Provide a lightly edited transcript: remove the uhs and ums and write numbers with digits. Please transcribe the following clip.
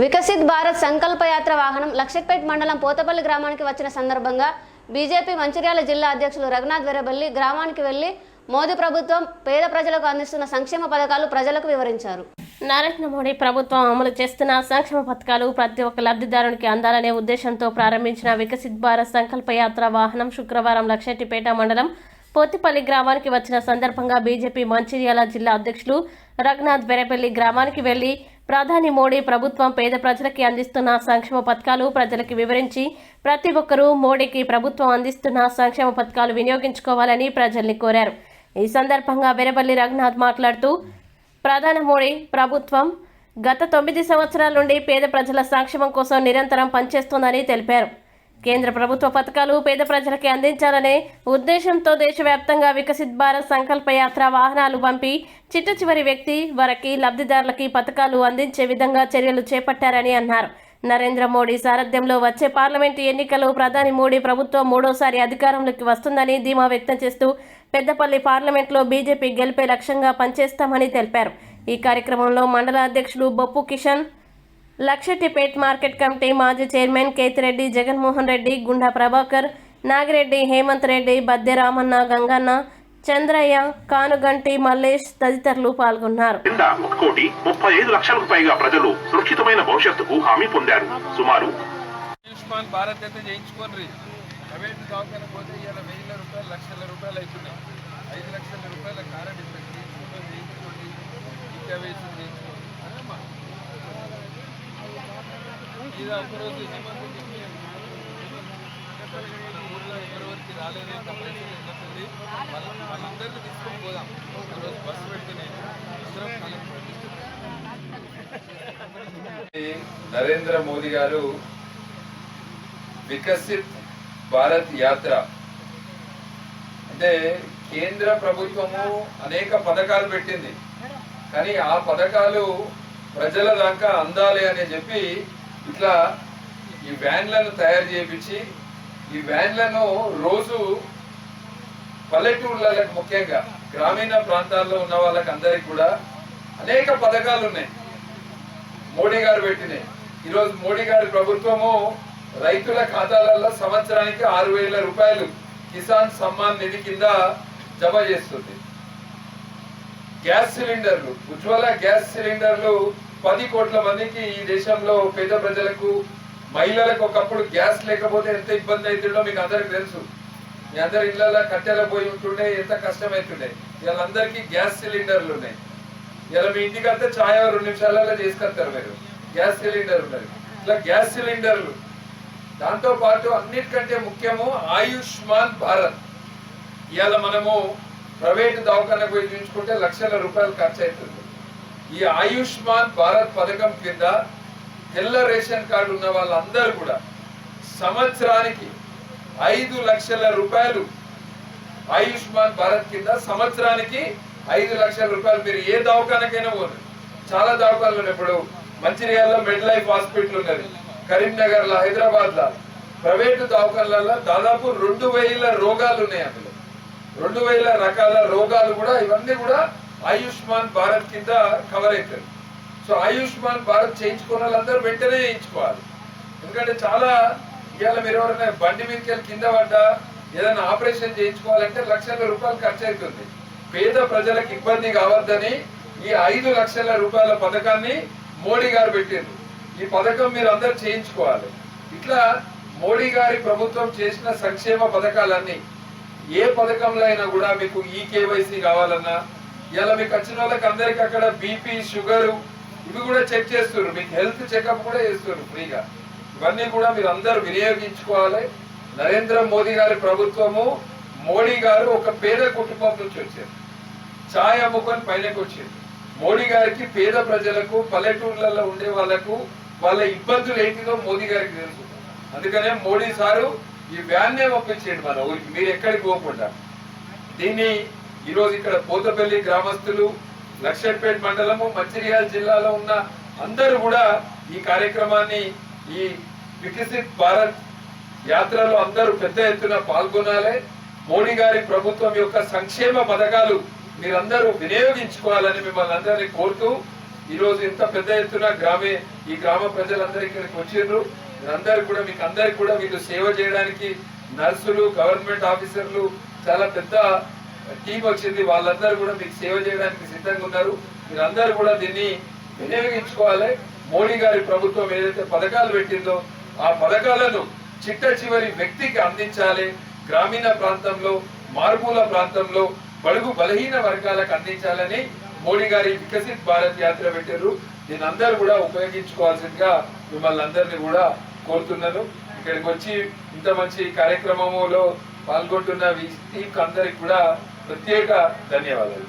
వికసిత్ భారత్ సంకల్ప యాత్ర వాహనం లక్షట్పేట్ మండలం పోతపల్లి గ్రామానికి వచ్చిన సందర్భంగా బీజేపీ మంచిర్యాల జిల్లా అధ్యక్షులు రఘునాథ్ వెరబల్లి గ్రామానికి వెళ్లి మోదీ ప్రభుత్వం పేద ప్రజలకు అందిస్తున్న సంక్షేమ పథకాలు ప్రజలకు వివరించారు. నరేంద్ర మోడీ ప్రభుత్వం అమలు చేస్తున్న సంక్షేమ పథకాలు ప్రతి ఒక్క లబ్ధిదారునికి అందాలనే ఉద్దేశంతో ప్రారంభించిన వికసిత్ భారత్ సంకల్ప యాత్ర వాహనం శుక్రవారం లక్షట్టిపేట మండలం పోతిపల్లి గ్రామానికి వచ్చిన సందర్భంగా బీజేపీ మంచిర్యాల జిల్లా అధ్యక్షులు రఘునాథ్ వెరబల్లి గ్రామానికి వెళ్లి ప్రధాని మోడీ ప్రభుత్వం పేద ప్రజలకి అందిస్తున్న సంక్షేమ పథకాలు ప్రజలకు వివరించి ప్రతి ఒక్కరూ మోడీకి ప్రభుత్వం అందిస్తున్న సంక్షేమ పథకాలు వినియోగించుకోవాలని ప్రజల్ని కోరారు. ఈ సందర్భంగా వెరబల్లి రఘునాథ్ మాట్లాడుతూ ప్రధాని మోడీ ప్రభుత్వం గత 9 సంవత్సరాల నుండి పేద ప్రజల సంక్షేమం కోసం నిరంతరం పనిచేస్తోందని తెలిపారు. కేంద్ర ప్రభుత్వ పథకాలు పేద ప్రజలకి అందించాలనే ఉద్దేశంతో దేశవ్యాప్తంగా వికసిత్ భారత్ సంకల్ప యాత్ర వాహనాలు పంపి చిట్ట చివరి వ్యక్తి వరకు లబ్ధిదారులకి పథకాలు అందించే విధంగా చర్యలు చేపట్టారని అన్నారు. నరేంద్ర మోడీ సారథ్యంలో వచ్చే పార్లమెంటు ఎన్నికల్లో ప్రధాని మోడీ ప్రభుత్వం మూడోసారి అధికారంలోకి వస్తుందని ధీమా వ్యక్తం చేస్తూ పెద్దపల్లి పార్లమెంట్లో బీజేపీ గెలిపే లక్ష్యంగా పనిచేస్తామని తెలిపారు. ఈ కార్యక్రమంలో మండల అధ్యక్షులు బొప్పు కిషన్, లక్షట్టిపేట్ మార్కెట్ కమిటీ మాజీ చైర్మన్ కేతిరెడ్డి, జగన్మోహన్ రెడ్డి, గుండా ప్రభాకర్, నాగిరెడ్డి, హేమంత్ రెడ్డి, బద్దె రామన్న, గంగన్న, చంద్రయ్య, కానుగంటి మల్లేష్ తదితరులు పాల్గొన్నారు. 1,35,00,000కు పైగా ప్రజలు సురక్షితమైన భవిష్యత్తుకు హామీ పొందారు. సుమారు ఆయుష్మాన్ భారత్ అయితే చేయించుకోండి. ప్రైవేట్ దవాఖాన పోతే ఇవాళ 1,000 రూపాయలు, లక్షల రూపాయలు అవుతున్నాయి. 5 లక్షల రూపాయల కారణం చేయించుకోండి, ఇంకా వేసి చేయించుకోండి. ఇది ఒకరోజు ఊళ్ళో ఎవరెవరికి రాలేదే కంపల్సరీ ఉన్నట్టుంది. వాళ్ళందరినీ తీసుకొని పోదాం. ఒకరోజు బస్సు పెట్టుకుని నరేంద్ర మోదీ గారు వికసిత్ భారత్ యాత్ర అంటే కేంద్ర ప్రభుత్వము అనేక పథకాలు పెట్టింది, కానీ ఆ పథకాలు ప్రజల దాకా అందాలి అని చెప్పి ఇట్లా ఈ వ్యాన్లను తయారు చేయించి ఈ వ్యాన్లను రోజు పల్లెటూళ్ళకు ముఖ్యంగా గ్రామీణ ప్రాంతాల్లో ఉన్న వాళ్ళకి అందరికి కూడా అనేక పథకాలు ఉన్నాయి మోడీ గారు పెట్టినాయి. ఈరోజు మోడీ గారి ప్రభుత్వము రైతుల ఖాతాలలో సంవత్సరానికి 6,000 రూపాయలు కిసాన్ సమ్మాన్ నిధి కింద జమ చేస్తుంది. గ్యాస్ సిలిండర్లు, ఉజ్వల గ్యాస్ సిలిండర్లు 10 కోట్ల మందికి ఈ దేశంలో పేద ప్రజలకు, మహిళలకు ఒకప్పుడు గ్యాస్ లేకపోతే ఎంత ఇబ్బంది అవుతుందో మీకు అందరికి తెలుసు. మీ అందరి ఇళ్లలో కట్టెల పోయి ఉంటుండే ఎంత కష్టమవుతుండే. వీళ్ళందరికీ గ్యాస్ సిలిండర్లు ఉన్నాయి. ఇలా మీ ఇంటికి అంతా ఛాయ్ 2 నిమిషాలలో చేసుకొస్తారు మీరు. గ్యాస్ సిలిండర్ ఉన్నది. ఇట్లా గ్యాస్ సిలిండర్లు, దాంతో పాటు అన్నిటికంటే ముఖ్యము ఆయుష్మాన్ భారత్. ఇవాళ మనము ప్రైవేట్ దవాఖానకు పోయి చూపించుకుంటే లక్షల రూపాయలు ఖర్చు అవుతుంది. ఈ ఆయుష్మాన్ భారత్ పథకం కింద తెల్ల రేషన్ కార్డు ఉన్న వాళ్ళందరూ కూడా సంవత్సరానికి 5 లక్షల రూపాయలు ఆయుష్మాన్ భారత్ కింద సంవత్సరానికి 5 లక్షల రూపాయలు. మీరు ఏ దవాఖానకైనా పోదు, చాలా దవాఖానలు ఉన్నాయి. ఇప్పుడు మంచిర్యాలలో మెడ్ లైఫ్ హాస్పిటల్ ఉన్నది, కరీంనగర్ లో, హైదరాబాద్ లో ప్రైవేటు దవాఖానలలో దాదాపు 2,000 రోగాలు ఉన్నాయి. అందులో 2,000 రకాల రోగాలు కూడా, ఇవన్నీ కూడా ఆయుష్మాన్ భారత్ కింద కవర్ అవుతారు. సో ఆయుష్మాన్ భారత్ చేయించుకున్న వాళ్ళందరూ వెంటనే చేయించుకోవాలి. ఎందుకంటే చాలా ఇవాళ మీరు ఎవరైనా బండి మీదకి వెళ్ళి కింద పడ్డా ఏదైనా ఆపరేషన్ చేయించుకోవాలంటే లక్షల రూపాయలు ఖర్చు అవుతుంది. పేద ప్రజలకు ఇబ్బంది కావద్దని ఈ 5 లక్షల రూపాయల పథకాన్ని మోడీ గారు పెట్టారు. ఈ పథకం మీరు అందరు చేయించుకోవాలి. ఇట్లా మోడీ గారి ప్రభుత్వం చేసిన సంక్షేమ పథకాలన్నీ ఏ పథకంలో అయినా కూడా మీకు ఈ కేవైసీ కావాలన్నా, ఇలా మీకు వచ్చిన వాళ్ళకి అందరికి అక్కడ బీపీ, షుగరు ఇవి కూడా చెక్ చేస్తున్నారు. మీకు హెల్త్ చెకప్ కూడా చేస్తున్నారు ఫ్రీగా. ఇవన్నీ కూడా మీరు అందరూ వినియోగించుకోవాలి. నరేంద్ర మోదీ గారి ప్రభుత్వము, మోడీ గారు ఒక పేద కుటుంబం నుంచి వచ్చారు, ఛాయ్ అమ్ముకొని పైనకి వచ్చారు. మోడీ గారికి పేద ప్రజలకు, పల్లెటూర్లలో ఉండే వాళ్లకు వాళ్ళ ఇబ్బందులు ఏంటిదో మోదీ గారికి తెలుసు. అందుకనే మోడీ సారు ఈ వ్యాన్నే పంపించేయండి మన ఊరికి, మీరు ఎక్కడికి పోకుండా. దీన్ని ఈరోజు ఇక్కడ పోతపల్లి గ్రామస్తులు, లక్షట్పేట్ మండలము, మంచిర్యాల జిల్లాలో ఉన్న అందరూ కూడా ఈ కార్యక్రమాన్ని, ఈ వికసిత్ భారత్ యాత్రలో అందరూ పెద్ద ఎత్తున పాల్గొనాలి. మోడీ గారి ప్రభుత్వం యొక్క సంక్షేమ పథకాలు మీరందరూ వినియోగించుకోవాలని మిమ్మల్ని అందరినీ కోరుతూ ఈ రోజు ఇంత పెద్ద ఎత్తున ఈ గ్రామ ప్రజలందరూ ఇక్కడికి వచ్చిండ్రు. మీకు అందరికి కూడా వీళ్ళు సేవ చేయడానికి నర్సులు, గవర్నమెంట్ ఆఫీసర్లు, చాలా పెద్ద టీం వచ్చింది. వాళ్ళందరూ కూడా మీకు సేవ చేయడానికి సిద్ధంగా ఉన్నారు. మీరందరూ కూడా దీన్ని వినియోగించుకోవాలి. మోడీ గారి ప్రభుత్వం ఏదైతే పథకాలు పెట్టిందో ఆ పథకాలను చిట్ట చివరి వ్యక్తికి అందించాలి. గ్రామీణ ప్రాంతంలో, మారుమూల ప్రాంతంలో బడుగు బలహీన వర్గాలకు అందించాలని మోడీ గారి వికసిత్ భారత్ యాత్ర పెట్టారు. దీని అందరూ కూడా ఉపయోగించుకోవాల్సిందిగా మిమ్మల్ని అందరినీ కూడా కోరుతున్నాను. ఇక్కడికి వచ్చి ఇంత మంచి కార్యక్రమంలో పాల్గొంటున్న అందరికి కూడా ప్రత్యేక ధన్యవాదాలు.